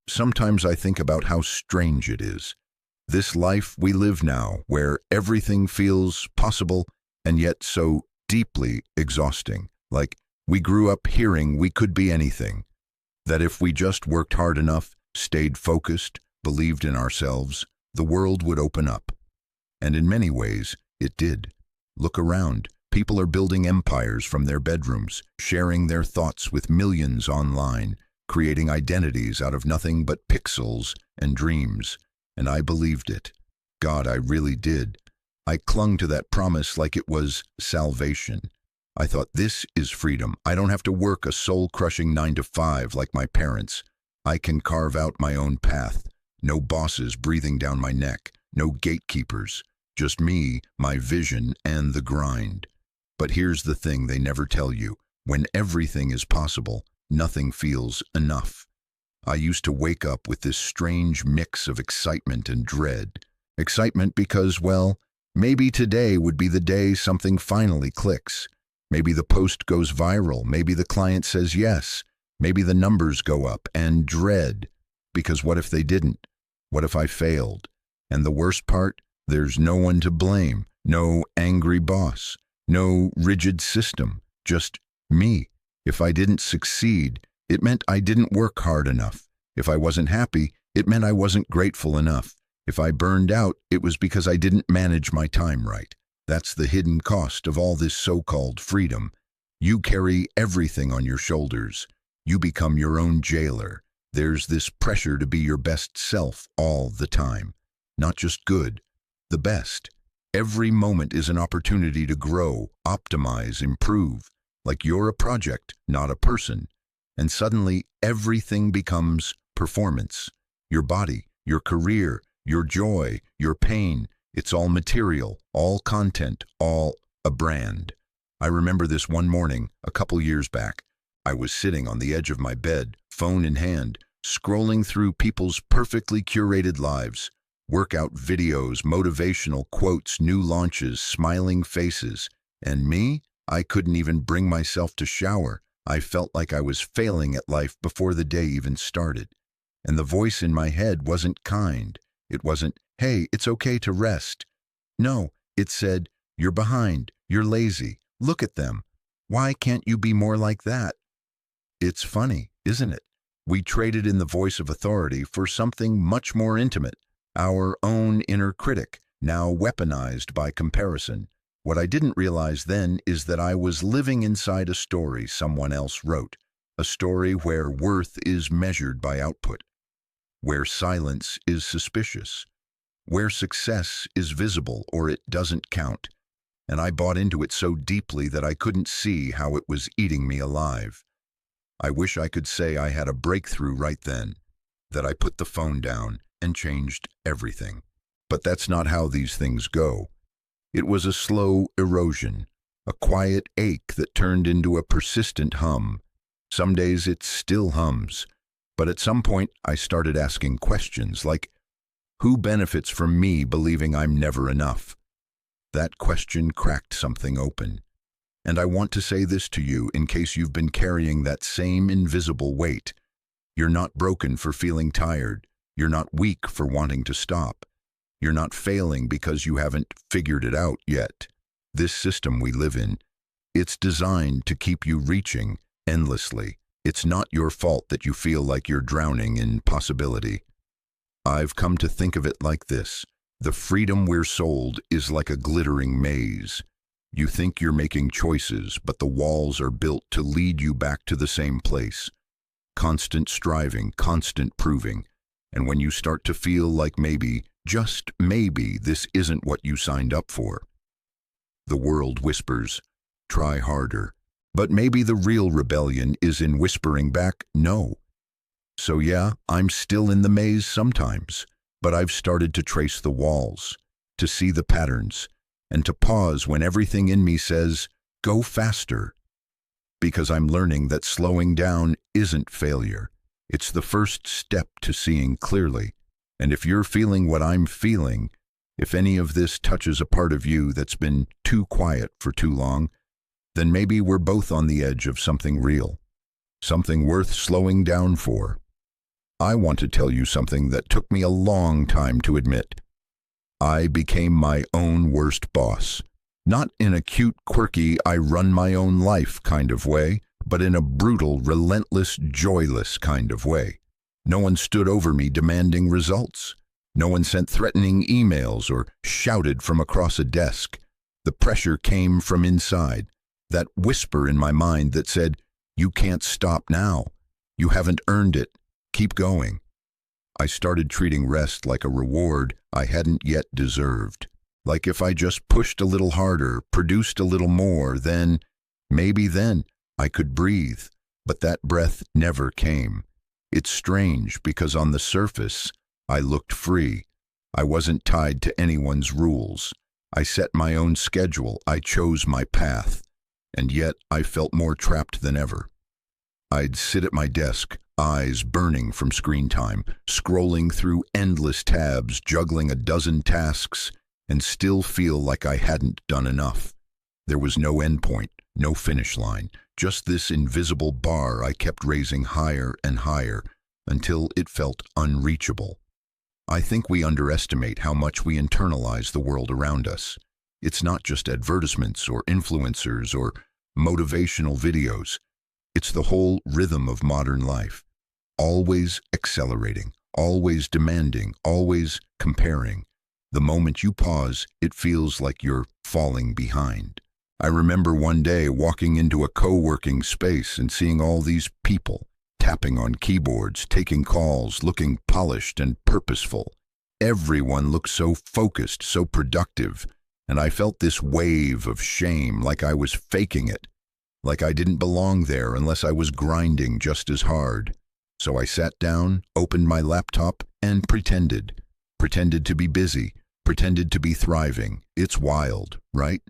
Sometimes I think about how strange it is. This life we live now, where everything feels possible and yet so deeply exhausting. Like we grew up hearing we could be anything. That if we just worked hard enough, stayed focused, believed in ourselves, the world would open up. And in many ways, it did. Look around. People are building empires from their bedrooms, sharing their thoughts with millions online, creating identities out of nothing but pixels and dreams. And I believed it. God, I really did. I clung to that promise like it was salvation. I thought, this is freedom. I don't have to work a soul-crushing 9 to 5 like my parents. I can carve out my own path. No bosses breathing down my neck. No gatekeepers. Just me, my vision, and the grind. But here's the thing they never tell you. When everything is possible, nothing feels enough. I used to wake up with this strange mix of excitement and dread. Excitement because, well, maybe today would be the day something finally clicks. Maybe the post goes viral. Maybe the client says yes. Maybe the numbers go up. And dread. Because what if they didn't? What if I failed? And the worst part? There's no one to blame. No angry boss. No rigid system. Just me. If I didn't succeed, it meant I didn't work hard enough. If I wasn't happy, it meant I wasn't grateful enough. If I burned out, it was because I didn't manage my time right. That's the hidden cost of all this so-called freedom. You carry everything on your shoulders. You become your own jailer. There's this pressure to be your best self all the time. Not just good, the best. Every moment is an opportunity to grow, optimize, improve. Like you're a project, not a person. And suddenly, everything becomes performance. Your body, your career, your joy, your pain. It's all material, all content, all a brand. I remember this one morning, a couple years back. I was sitting on the edge of my bed, phone in hand, scrolling through people's perfectly curated lives. Workout videos, motivational quotes, new launches, smiling faces. And me? I couldn't even bring myself to shower. I felt like I was failing at life before the day even started. And the voice in my head wasn't kind. It wasn't, hey, it's okay to rest. No, it said, you're behind, you're lazy, look at them. Why can't you be more like that? It's funny, isn't it? We traded in the voice of authority for something much more intimate, our own inner critic, now weaponized by comparison. What I didn't realize then is that I was living inside a story someone else wrote, a story where worth is measured by output, where silence is suspicious, where success is visible or it doesn't count. And I bought into it so deeply that I couldn't see how it was eating me alive. I wish I could say I had a breakthrough right then, that I put the phone down and changed everything. But that's not how these things go. It was a slow erosion, a quiet ache that turned into a persistent hum. Some days it still hums, but at some point I started asking questions like, who benefits from me believing I'm never enough? That question cracked something open. And I want to say this to you in case you've been carrying that same invisible weight. You're not broken for feeling tired. You're not weak for wanting to stop. You're not failing because you haven't figured it out yet. This system we live in, it's designed to keep you reaching endlessly. It's not your fault that you feel like you're drowning in possibility. I've come to think of it like this. The freedom we're sold is like a glittering maze. You think you're making choices, but the walls are built to lead you back to the same place. Constant striving, constant proving. And when you start to feel like maybe, just maybe, this isn't what you signed up for, the world whispers, try harder. But maybe the real rebellion is in whispering back, no. So yeah, I'm still in the maze sometimes, but I've started to trace the walls, to see the patterns, and to pause when everything in me says, go faster. Because I'm learning that slowing down isn't failure. It's the first step to seeing clearly. And if you're feeling what I'm feeling, if any of this touches a part of you that's been too quiet for too long, then maybe we're both on the edge of something real, something worth slowing down for. I want to tell you something that took me a long time to admit. I became my own worst boss. Not in a cute, quirky, I run my own life kind of way, but in a brutal, relentless, joyless kind of way. No one stood over me demanding results. No one sent threatening emails or shouted from across a desk. The pressure came from inside, that whisper in my mind that said, "You can't stop now. You haven't earned it. Keep going." I started treating rest like a reward I hadn't yet deserved. Like if I just pushed a little harder, produced a little more, maybe then, I could breathe. But that breath never came. It's strange because on the surface, I looked free. I wasn't tied to anyone's rules. I set my own schedule. I chose my path. And yet I felt more trapped than ever. I'd sit at my desk, eyes burning from screen time, scrolling through endless tabs, juggling a dozen tasks, and still feel like I hadn't done enough. There was no endpoint, no finish line, just this invisible bar I kept raising higher and higher until it felt unreachable. I think we underestimate how much we internalize the world around us. It's not just advertisements or influencers or motivational videos. It's the whole rhythm of modern life. Always accelerating, always demanding, always comparing. The moment you pause, it feels like you're falling behind. I remember one day walking into a co-working space and seeing all these people tapping on keyboards, taking calls, looking polished and purposeful. Everyone looked so focused, so productive, and I felt this wave of shame, like I was faking it, like I didn't belong there unless I was grinding just as hard. So I sat down, opened my laptop, and pretended to be busy, pretended to be thriving. It's wild, right?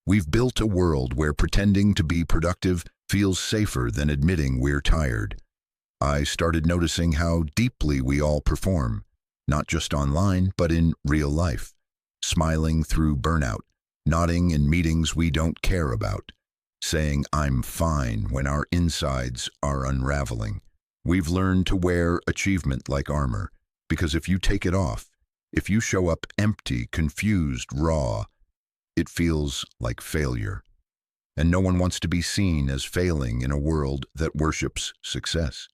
We've built a world where pretending to be productive feels safer than admitting we're tired. I started noticing how deeply we all perform, not just online, but in real life. Smiling through burnout, nodding in meetings we don't care about, saying "I'm fine" when our insides are unraveling. We've learned to wear achievement like armor, because if you take it off, if you show up empty, confused, raw, it feels like failure. And no one wants to be seen as failing in a world that worships success.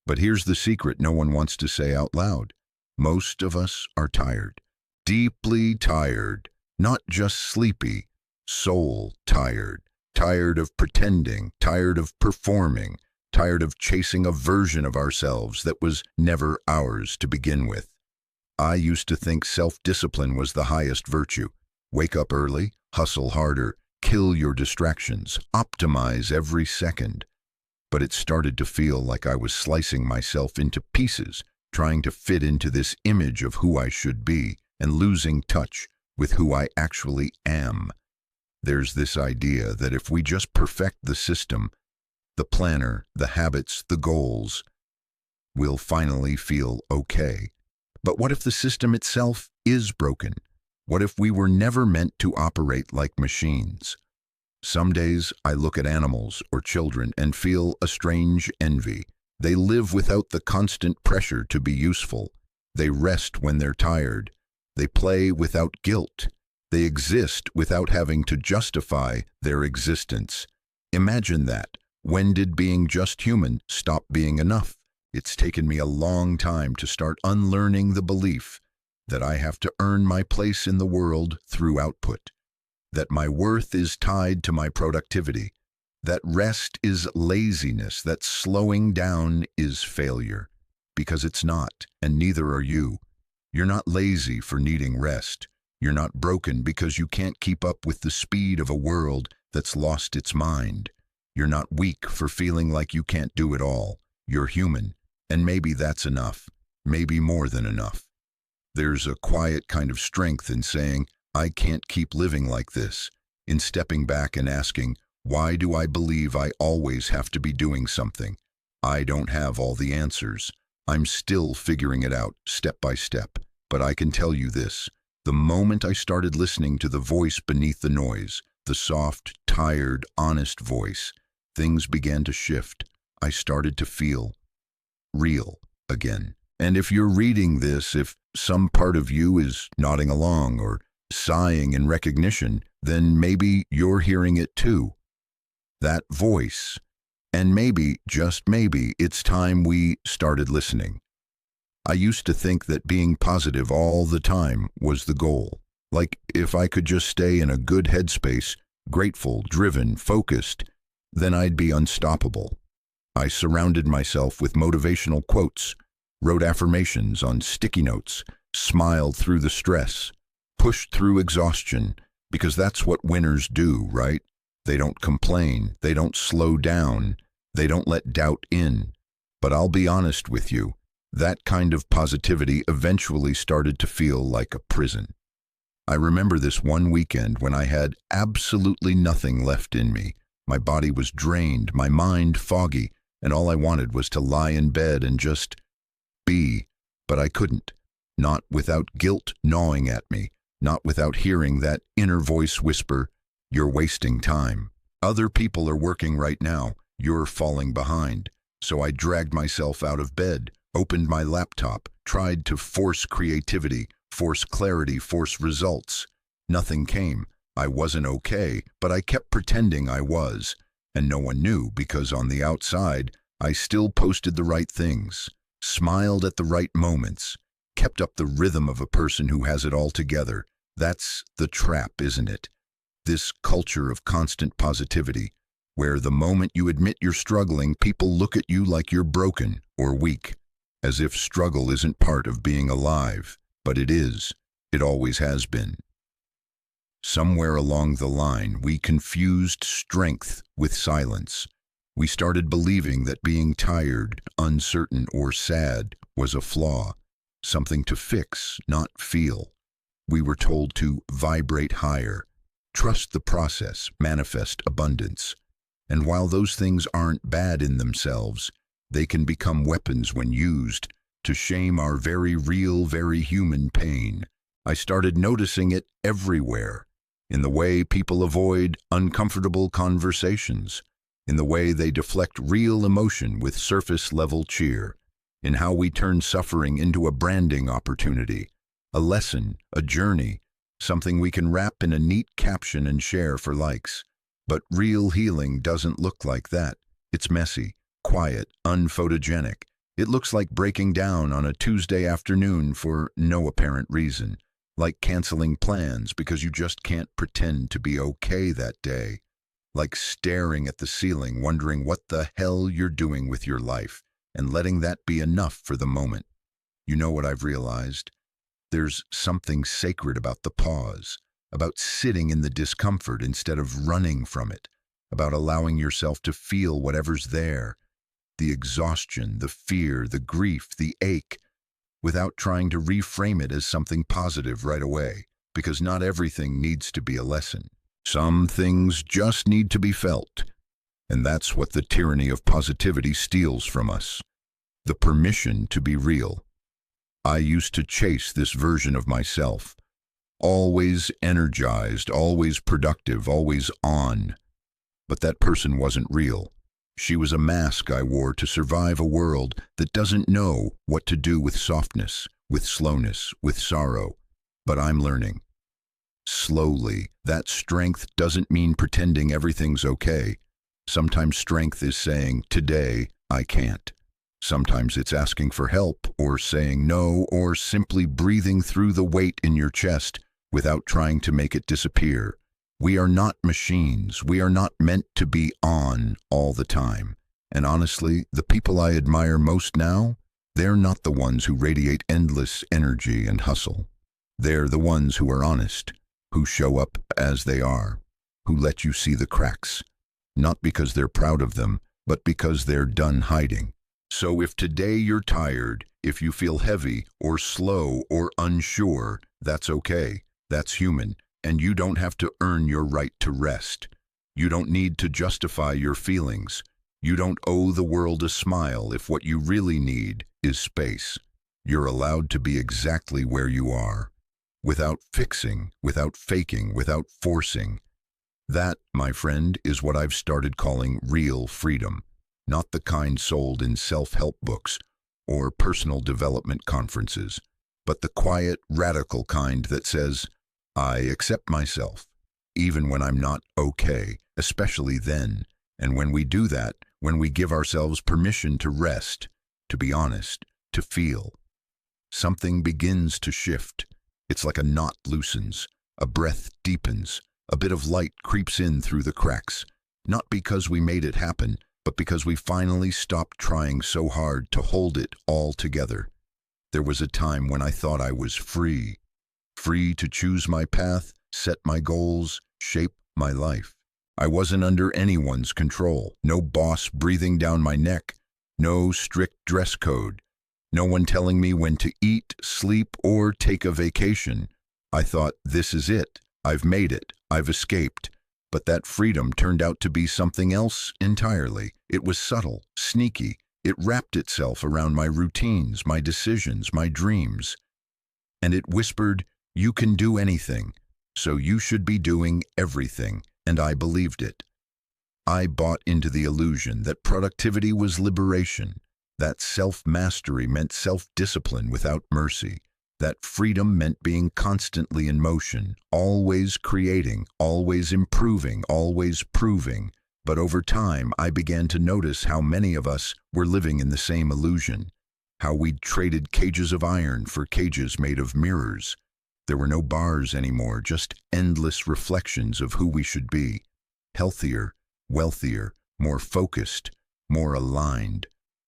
But here's the secret no one wants to say out loud. Most of us are tired. Deeply tired. Not just sleepy. Soul tired. Tired of pretending. Tired of performing. Tired of chasing a version of ourselves that was never ours to begin with. I used to think self-discipline was the highest virtue. Wake up early, hustle harder, kill your distractions, optimize every second. But it started to feel like I was slicing myself into pieces, trying to fit into this image of who I should be and losing touch with who I actually am. There's this idea that if we just perfect the system, the planner, the habits, the goals, we'll finally feel okay. But what if the system itself is broken? What if we were never meant to operate like machines? Some days I look at animals or children and feel a strange envy. They live without the constant pressure to be useful. They rest when they're tired. They play without guilt. They exist without having to justify their existence. Imagine that. When did being just human stop being enough? It's taken me a long time to start unlearning the belief that I have to earn my place in the world through output, that my worth is tied to my productivity, that rest is laziness, that slowing down is failure. Because it's not, and neither are you. You're not lazy for needing rest. You're not broken because you can't keep up with the speed of a world that's lost its mind. You're not weak for feeling like you can't do it all. You're human, and maybe that's enough, maybe more than enough. There's a quiet kind of strength in saying, I can't keep living like this, in stepping back and asking, why do I believe I always have to be doing something? I don't have all the answers. I'm still figuring it out, step by step. But I can tell you this, the moment I started listening to the voice beneath the noise, the soft, tired, honest voice, things began to shift. I started to feel real again. And if you're reading this, if some part of you is nodding along or sighing in recognition, then maybe you're hearing it too. That voice. And maybe, just maybe, it's time we started listening. I used to think that being positive all the time was the goal. Like if I could just stay in a good headspace, grateful, driven, focused, then I'd be unstoppable. I surrounded myself with motivational quotes, wrote affirmations on sticky notes, smiled through the stress, pushed through exhaustion, because that's what winners do, right? They don't complain, they don't slow down, they don't let doubt in. But I'll be honest with you, that kind of positivity eventually started to feel like a prison. I remember this one weekend when I had absolutely nothing left in me. My body was drained, my mind foggy, and all I wanted was to lie in bed and just be. But I couldn't. Not without guilt gnawing at me, not without hearing that inner voice whisper, "You're wasting time. Other people are working right now. You're falling behind." So I dragged myself out of bed, opened my laptop, tried to force creativity, force clarity, force results. Nothing came. I wasn't okay, but I kept pretending I was. And no one knew because on the outside, I still posted the right things, smiled at the right moments, kept up the rhythm of a person who has it all together. That's the trap, isn't it? This culture of constant positivity, where the moment you admit you're struggling, people look at you like you're broken or weak, as if struggle isn't part of being alive. But it is. It always has been. Somewhere along the line, we confused strength with silence. We started believing that being tired, uncertain, or sad was a flaw, something to fix, not feel. We were told to vibrate higher, trust the process, manifest abundance. And while those things aren't bad in themselves, they can become weapons when used to shame our very real, very human pain. I started noticing it everywhere, in the way people avoid uncomfortable conversations, in the way they deflect real emotion with surface-level cheer, in how we turn suffering into a branding opportunity, a lesson, a journey, something we can wrap in a neat caption and share for likes. But real healing doesn't look like that. It's messy, quiet, unphotogenic. It looks like breaking down on a Tuesday afternoon for no apparent reason, like canceling plans because you just can't pretend to be okay that day, like staring at the ceiling wondering what the hell you're doing with your life and letting that be enough for the moment. You know what I've realized? There's something sacred about the pause, about sitting in the discomfort instead of running from it, about allowing yourself to feel whatever's there, the exhaustion, the fear, the grief, the ache, without trying to reframe it as something positive right away, because not everything needs to be a lesson. Some things just need to be felt, and that's what the tyranny of positivity steals from us, the permission to be real. I used to chase this version of myself, always energized, always productive, always on. But that person wasn't real. She was a mask I wore to survive a world that doesn't know what to do with softness, with slowness, with sorrow. But I'm learning. Slowly, that strength doesn't mean pretending everything's okay. Sometimes strength is saying, today, I can't. Sometimes it's asking for help, or saying no, or simply breathing through the weight in your chest without trying to make it disappear. We are not machines. We are not meant to be on all the time. And honestly, the people I admire most now, they're not the ones who radiate endless energy and hustle. They're the ones who are honest, who show up as they are, who let you see the cracks, not because they're proud of them, but because they're done hiding. So if today you're tired, if you feel heavy or slow or unsure, that's okay. That's human. And you don't have to earn your right to rest. You don't need to justify your feelings. You don't owe the world a smile if what you really need is space. You're allowed to be exactly where you are, without fixing, without faking, without forcing. That, my friend, is what I've started calling real freedom, not the kind sold in self-help books or personal development conferences, but the quiet, radical kind that says, I accept myself, even when I'm not okay, especially then. And when we do that, when we give ourselves permission to rest, to be honest, to feel, something begins to shift. It's like a knot loosens, a breath deepens, a bit of light creeps in through the cracks, not because we made it happen, but because we finally stopped trying so hard to hold it all together. There was a time when I thought I was free to choose my path, set my goals, shape my life. I wasn't under anyone's control, no boss breathing down my neck, no strict dress code, no one telling me when to eat, sleep, or take a vacation. I thought, this is it. I've made it. I've escaped. But that freedom turned out to be something else entirely. It was subtle, sneaky. It wrapped itself around my routines, my decisions, my dreams. And it whispered, you can do anything, so you should be doing everything. And I believed it. I bought into the illusion that productivity was liberation, that self-mastery meant self-discipline without mercy, that freedom meant being constantly in motion, always creating, always improving, always proving. But over time, I began to notice how many of us were living in the same illusion, how we'd traded cages of iron for cages made of mirrors. There were no bars anymore, just endless reflections of who we should be. Healthier, wealthier, more focused, more aligned,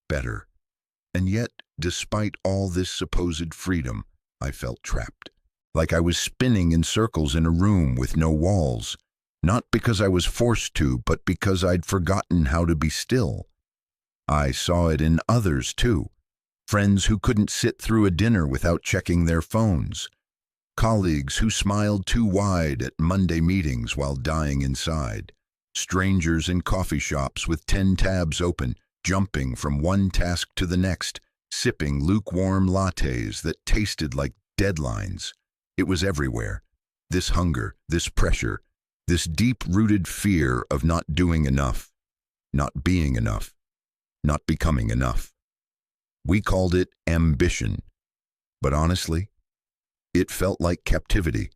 better. And yet, despite all this supposed freedom, I felt trapped. Like I was spinning in circles in a room with no walls. Not because I was forced to, but because I'd forgotten how to be still. I saw it in others too. Friends who couldn't sit through a dinner without checking their phones. Colleagues who smiled too wide at Monday meetings while dying inside. Strangers in coffee shops with 10 tabs open, jumping from one task to the next, sipping lukewarm lattes that tasted like deadlines. It was everywhere. This hunger, this pressure, this deep-rooted fear of not doing enough, not being enough, not becoming enough. We called it ambition. But honestly, it felt like captivity.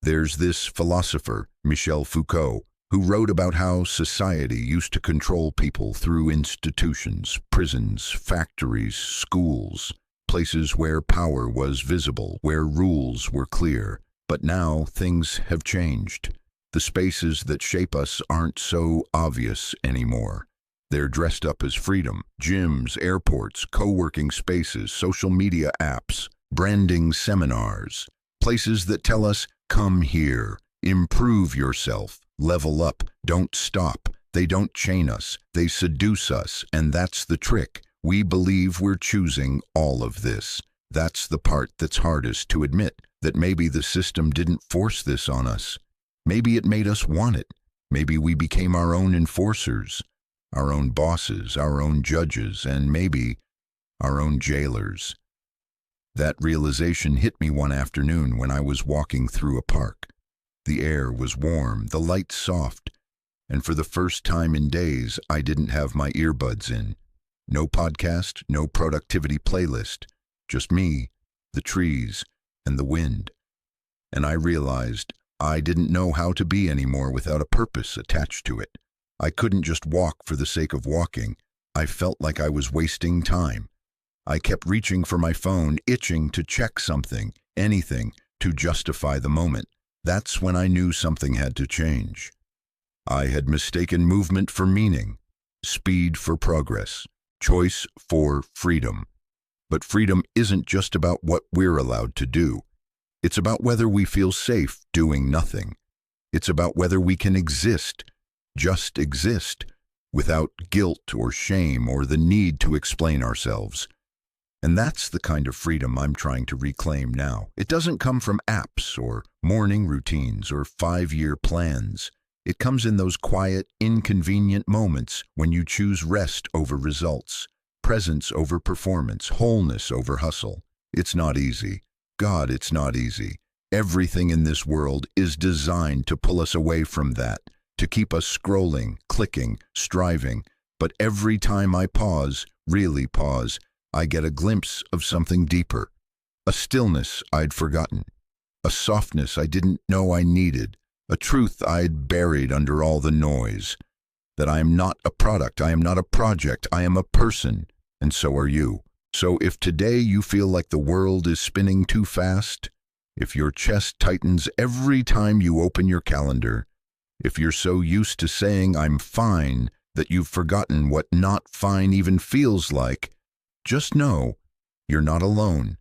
There's this philosopher, Michel Foucault, who wrote about how society used to control people through institutions, prisons, factories, schools, places where power was visible, where rules were clear. But now things have changed. The spaces that shape us aren't so obvious anymore. They're dressed up as freedom. Gyms, airports, co-working spaces, social media apps, branding seminars, places that tell us, come here, improve yourself, level up, don't stop. They don't chain us, they seduce us, and that's the trick. We believe we're choosing all of this. That's the part that's hardest to admit, that maybe the system didn't force this on us. Maybe it made us want it. Maybe we became our own enforcers, our own bosses, our own judges, and maybe our own jailers. That realization hit me one afternoon when I was walking through a park. The air was warm, the lights soft, and for the first time in days, I didn't have my earbuds in. No podcast, no productivity playlist, just me, the trees, and the wind. And I realized I didn't know how to be anymore without a purpose attached to it. I couldn't just walk for the sake of walking. I felt like I was wasting time. I kept reaching for my phone, itching to check something, anything, to justify the moment. That's when I knew something had to change. I had mistaken movement for meaning, speed for progress, choice for freedom. But freedom isn't just about what we're allowed to do. It's about whether we feel safe doing nothing. It's about whether we can exist, just exist, without guilt or shame or the need to explain ourselves. And that's the kind of freedom I'm trying to reclaim now. It doesn't come from apps or morning routines or 5-year plans. It comes in those quiet, inconvenient moments when you choose rest over results, presence over performance, wholeness over hustle. It's not easy. God, it's not easy. Everything in this world is designed to pull us away from that, to keep us scrolling, clicking, striving. But every time I pause, really pause, I get a glimpse of something deeper, a stillness I'd forgotten, a softness I didn't know I needed, a truth I'd buried under all the noise, that I am not a product, I am not a project, I am a person, and so are you. So if today you feel like the world is spinning too fast, if your chest tightens every time you open your calendar, if you're so used to saying I'm fine that you've forgotten what not fine even feels like, just know you're not alone.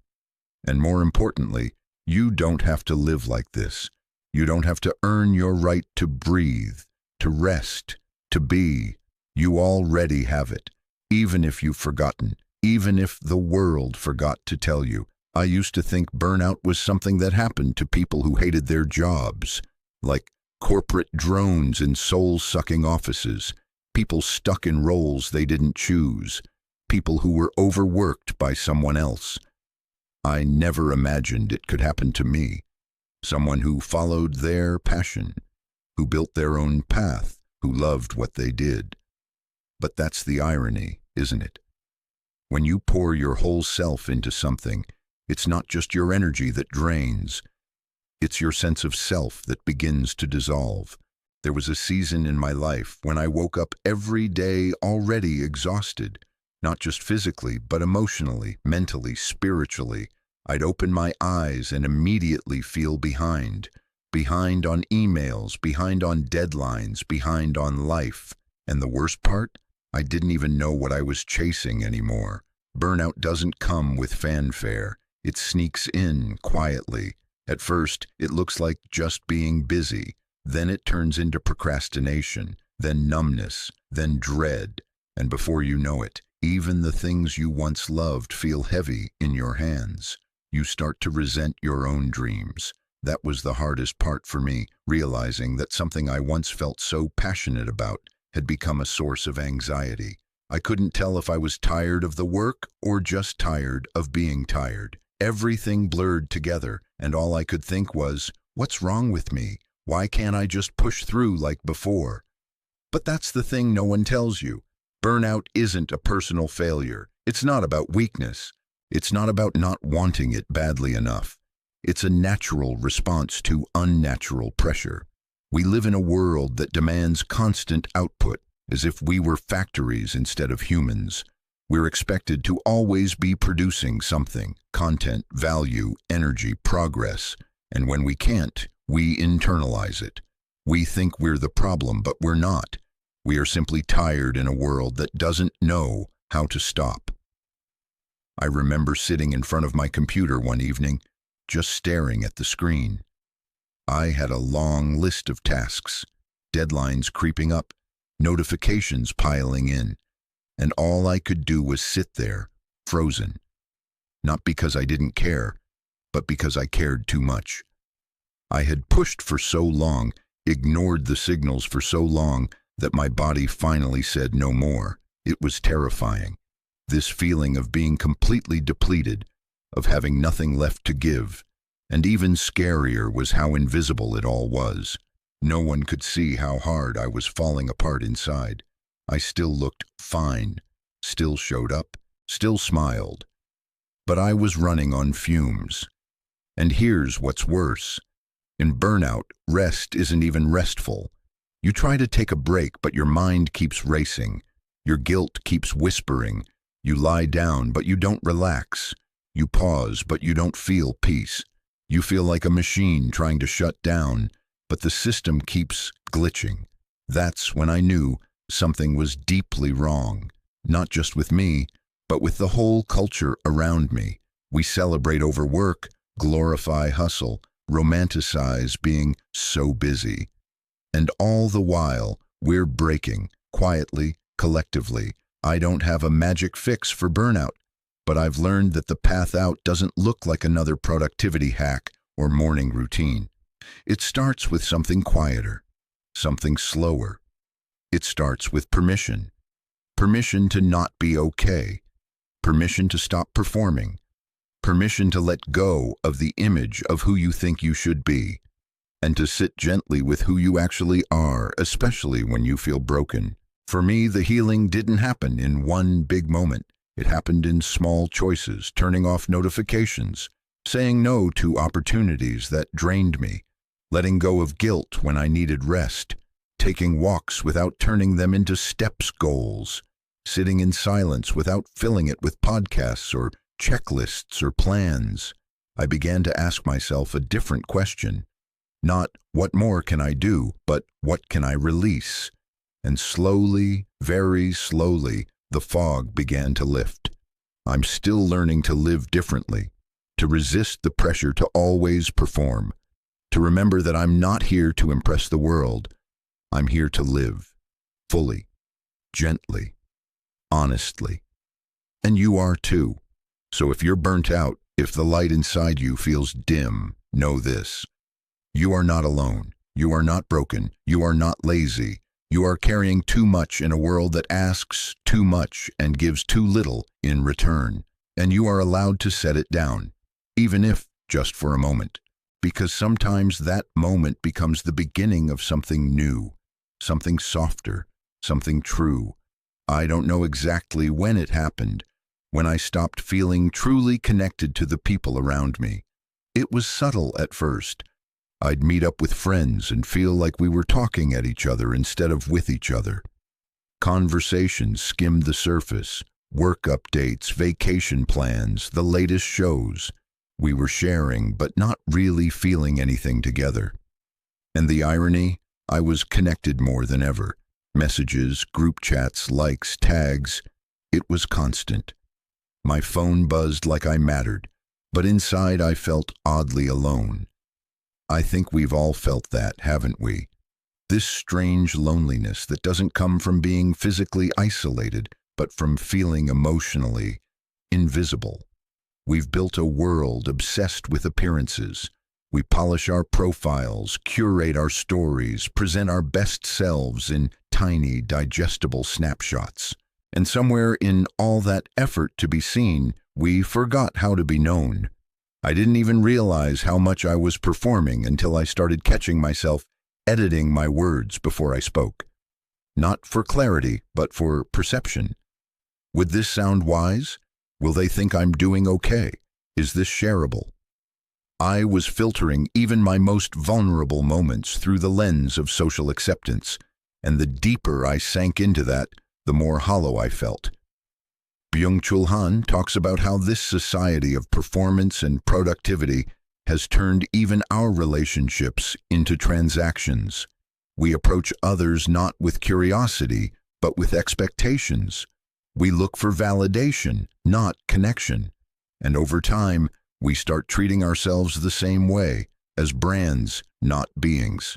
And more importantly, you don't have to live like this. You don't have to earn your right to breathe, to rest, to be. You already have it, even if you've forgotten, even if the world forgot to tell you. I used to think burnout was something that happened to people who hated their jobs, like corporate drones in soul-sucking offices, people stuck in roles they didn't choose, people who were overworked by someone else. I never imagined it could happen to me, someone who followed their passion, who built their own path, who loved what they did. But that's the irony, isn't it? When you pour your whole self into something, it's not just your energy that drains. It's your sense of self that begins to dissolve. There was a season in my life when I woke up every day already exhausted, not just physically, but emotionally, mentally, spiritually. I'd open my eyes and immediately feel behind on emails, behind on deadlines, behind on life. And the worst part? I didn't even know what I was chasing anymore. Burnout doesn't come with fanfare. It sneaks in quietly. At first, it looks like just being busy. Then it turns into procrastination, then numbness, then dread. And before you know it, even the things you once loved feel heavy in your hands. You start to resent your own dreams. That was the hardest part for me, realizing that something I once felt so passionate about had become a source of anxiety. I couldn't tell if I was tired of the work or just tired of being tired. Everything blurred together, and all I could think was, what's wrong with me? Why can't I just push through like before? But that's the thing no one tells you. Burnout isn't a personal failure. It's not about weakness. It's not about not wanting it badly enough. It's a natural response to unnatural pressure. We live in a world that demands constant output, as if we were factories instead of humans. We're expected to always be producing something: content, value, energy, progress. And when we can't, we internalize it. We think we're the problem, but we're not. We are simply tired in a world that doesn't know how to stop. I remember sitting in front of my computer one evening, just staring at the screen. I had a long list of tasks, deadlines creeping up, notifications piling in, and all I could do was sit there, frozen. Not because I didn't care, but because I cared too much. I had pushed for so long, ignored the signals for so long, that my body finally said no more. It was terrifying. This feeling of being completely depleted, of having nothing left to give. And even scarier was how invisible it all was. No one could see how hard I was falling apart inside. I still looked fine, still showed up, still smiled. But I was running on fumes. And here's what's worse. In burnout, rest isn't even restful. You try to take a break, but your mind keeps racing. Your guilt keeps whispering. You lie down, but you don't relax. You pause, but you don't feel peace. You feel like a machine trying to shut down, but the system keeps glitching. That's when I knew something was deeply wrong, not just with me, but with the whole culture around me. We celebrate overwork, glorify hustle, romanticize being so busy. And all the while, we're breaking, quietly, collectively. I don't have a magic fix for burnout, but I've learned that the path out doesn't look like another productivity hack or morning routine. It starts with something quieter, something slower. It starts with permission. Permission to not be okay. Permission to stop performing. Permission to let go of the image of who you think you should be, and to sit gently with who you actually are, especially when you feel broken. For me, the healing didn't happen in one big moment. It happened in small choices, turning off notifications, saying no to opportunities that drained me, letting go of guilt when I needed rest, taking walks without turning them into steps goals, sitting in silence without filling it with podcasts or checklists or plans. I began to ask myself a different question. Not, what more can I do, but what can I release? And slowly, very slowly, the fog began to lift. I'm still learning to live differently, to resist the pressure to always perform, to remember that I'm not here to impress the world. I'm here to live, fully, gently, honestly. And you are too. So if you're burnt out, if the light inside you feels dim, know this. You are not alone. You are not broken. You are not lazy. You are carrying too much in a world that asks too much and gives too little in return. And you are allowed to set it down, even if just for a moment, because sometimes that moment becomes the beginning of something new, something softer, something true. I don't know exactly when it happened, when I stopped feeling truly connected to the people around me. It was subtle at first. I'd meet up with friends and feel like we were talking at each other instead of with each other. Conversations skimmed the surface, work updates, vacation plans, the latest shows. We were sharing, but not really feeling anything together. And the irony, I was connected more than ever. Messages, group chats, likes, tags. It was constant. My phone buzzed like I mattered, but inside I felt oddly alone. I think we've all felt that, haven't we? This strange loneliness that doesn't come from being physically isolated, but from feeling emotionally invisible. We've built a world obsessed with appearances. We polish our profiles, curate our stories, present our best selves in tiny, digestible snapshots. And somewhere in all that effort to be seen, we forgot how to be known. I didn't even realize how much I was performing until I started catching myself editing my words before I spoke. Not for clarity, but for perception. Would this sound wise? Will they think I'm doing okay? Is this shareable? I was filtering even my most vulnerable moments through the lens of social acceptance, and the deeper I sank into that, the more hollow I felt. Byung-Chul Han talks about how this society of performance and productivity has turned even our relationships into transactions. We approach others not with curiosity, but with expectations. We look for validation, not connection. And over time, we start treating ourselves the same way, as brands, not beings.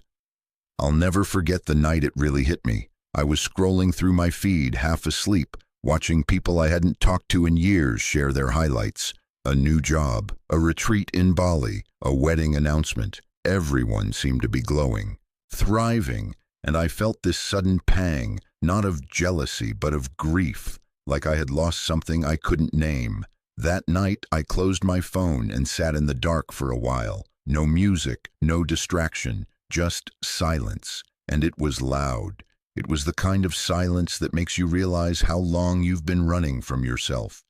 I'll never forget the night it really hit me. I was scrolling through my feed, half asleep, watching people I hadn't talked to in years share their highlights. A new job, a retreat in Bali, a wedding announcement. Everyone seemed to be glowing, thriving, and I felt this sudden pang, not of jealousy, but of grief, like I had lost something I couldn't name. That night, I closed my phone and sat in the dark for a while. No music, no distraction, just silence. And it was loud. It was the kind of silence that makes you realize how long you've been running from yourself.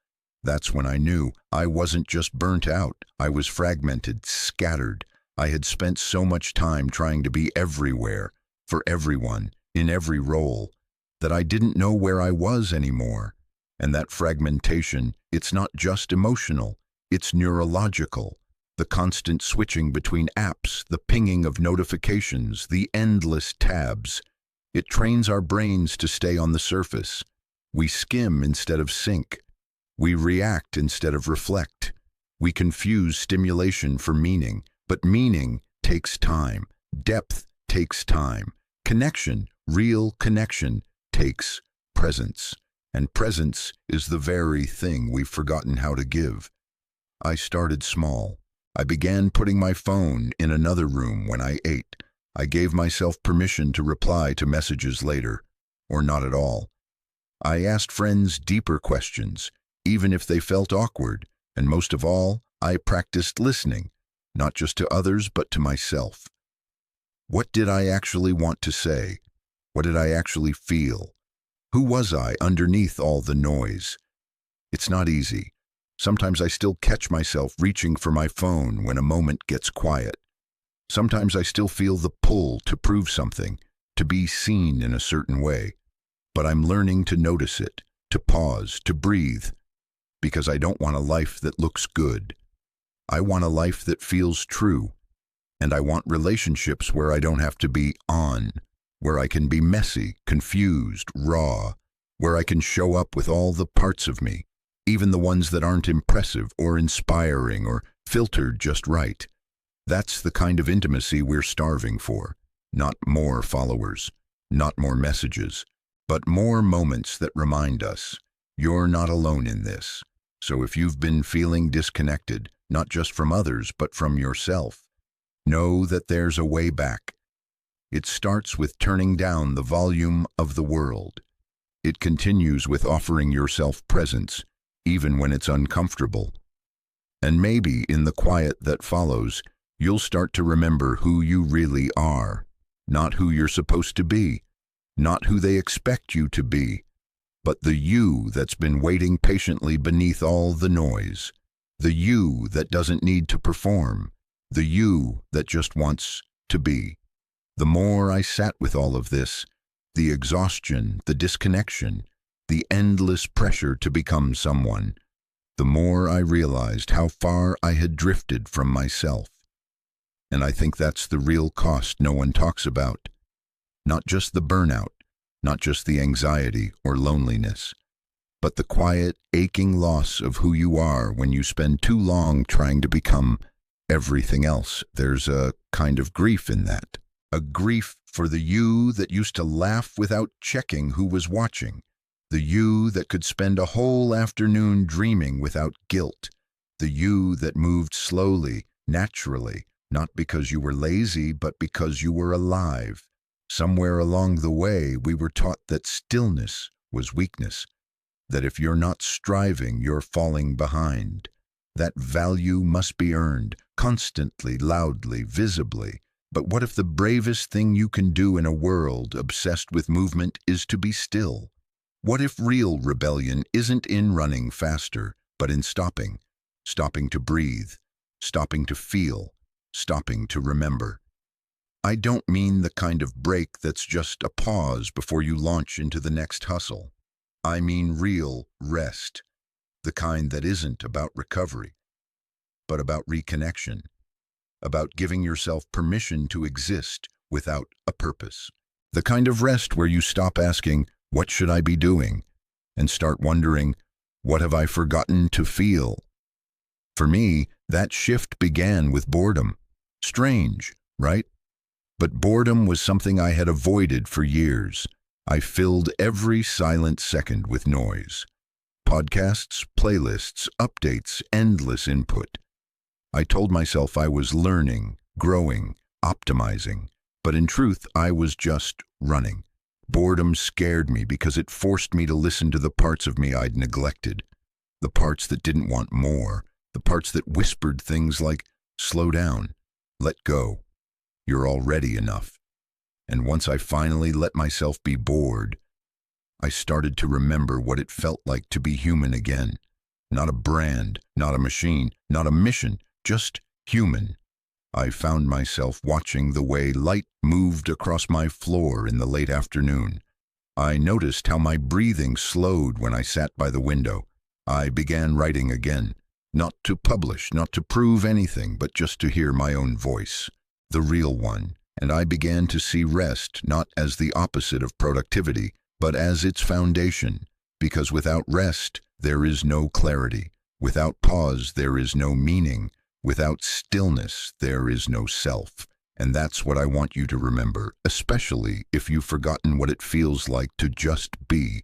That's when I knew I wasn't just burnt out. I was fragmented, scattered. I had spent so much time trying to be everywhere, for everyone, in every role, that I didn't know where I was anymore. And that fragmentation, it's not just emotional, it's neurological. The constant switching between apps, the pinging of notifications, the endless tabs. It trains our brains to stay on the surface. We skim instead of sink. We react instead of reflect. We confuse stimulation for meaning, but meaning takes time. Depth takes time. Connection, real connection, takes presence. And presence is the very thing we've forgotten how to give. I started small. I began putting my phone in another room when I ate. I gave myself permission to reply to messages later, or not at all. I asked friends deeper questions, even if they felt awkward, and most of all, I practiced listening, not just to others, but to myself. What did I actually want to say? What did I actually feel? Who was I underneath all the noise? It's not easy. Sometimes I still catch myself reaching for my phone when a moment gets quiet. Sometimes I still feel the pull to prove something, to be seen in a certain way. But I'm learning to notice it, to pause, to breathe, because I don't want a life that looks good. I want a life that feels true, and I want relationships where I don't have to be on, where I can be messy, confused, raw, where I can show up with all the parts of me, even the ones that aren't impressive or inspiring or filtered just right. That's the kind of intimacy we're starving for. Not more followers, not more messages, but more moments that remind us, you're not alone in this. So if you've been feeling disconnected, not just from others, but from yourself, know that there's a way back. It starts with turning down the volume of the world. It continues with offering yourself presence, even when it's uncomfortable. And maybe in the quiet that follows, you'll start to remember who you really are, not who you're supposed to be, not who they expect you to be, but the you that's been waiting patiently beneath all the noise, the you that doesn't need to perform, the you that just wants to be. The more I sat with all of this, the exhaustion, the disconnection, the endless pressure to become someone, the more I realized how far I had drifted from myself. And I think that's the real cost no one talks about. Not just the burnout, not just the anxiety or loneliness, but the quiet, aching loss of who you are when you spend too long trying to become everything else. There's a kind of grief in that. A grief for the you that used to laugh without checking who was watching. The you that could spend a whole afternoon dreaming without guilt. The you that moved slowly, naturally, not because you were lazy, but because you were alive. Somewhere along the way, we were taught that stillness was weakness, that if you're not striving, you're falling behind. That value must be earned, constantly, loudly, visibly. But what if the bravest thing you can do in a world obsessed with movement is to be still? What if real rebellion isn't in running faster, but in stopping? Stopping to breathe, stopping to feel, stopping to remember. I don't mean the kind of break that's just a pause before you launch into the next hustle. I mean real rest, the kind that isn't about recovery, but about reconnection, about giving yourself permission to exist without a purpose. The kind of rest where you stop asking, what should I be doing? And start wondering, what have I forgotten to feel? For me, that shift began with boredom. Strange, right? But boredom was something I had avoided for years. I filled every silent second with noise. Podcasts, playlists, updates, endless input. I told myself I was learning, growing, optimizing, but in truth, I was just running. Boredom scared me because it forced me to listen to the parts of me I'd neglected, the parts that didn't want more, the parts that whispered things like, slow down, let go, you're already enough. And once I finally let myself be bored, I started to remember what it felt like to be human again. Not a brand, not a machine, not a mission, just human. I found myself watching the way light moved across my floor in the late afternoon. I noticed how my breathing slowed when I sat by the window. I began writing again, not to publish, not to prove anything, but just to hear my own voice, the real one. And I began to see rest not as the opposite of productivity, but as its foundation, because without rest, there is no clarity. Without pause, there is no meaning. Without stillness, there is no self. And that's what I want you to remember, especially if you've forgotten what it feels like to just be.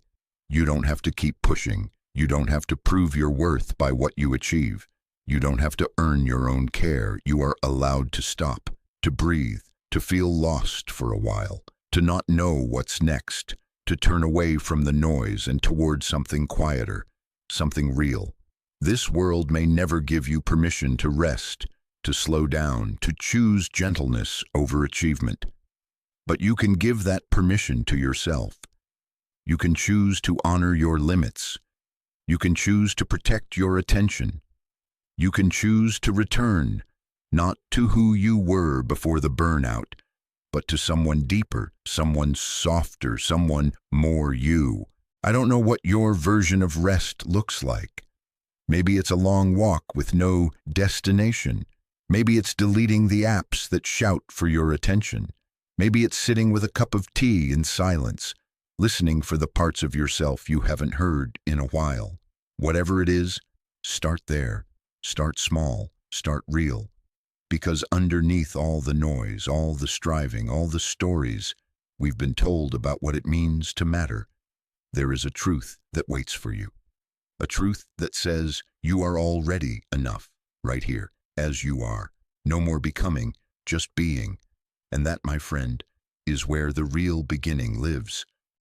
You don't have to keep pushing. You don't have to prove your worth by what you achieve. You don't have to earn your own care. You are allowed to stop, to breathe, to feel lost for a while, to not know what's next, to turn away from the noise and toward something quieter, something real. This world may never give you permission to rest, to slow down, to choose gentleness over achievement. But you can give that permission to yourself. You can choose to honor your limits. You can choose to protect your attention. You can choose to return, not to who you were before the burnout, but to someone deeper, someone softer, someone more you. I don't know what your version of rest looks like. Maybe it's a long walk with no destination. Maybe it's deleting the apps that shout for your attention. Maybe it's sitting with a cup of tea in silence, listening for the parts of yourself you haven't heard in a while. Whatever it is, start there. Start small. Start real. Because underneath all the noise, all the striving, all the stories we've been told about what it means to matter, there is a truth that waits for you. A truth that says you are already enough, right here, as you are. No more becoming, just being. And that, my friend, is where the real beginning lives.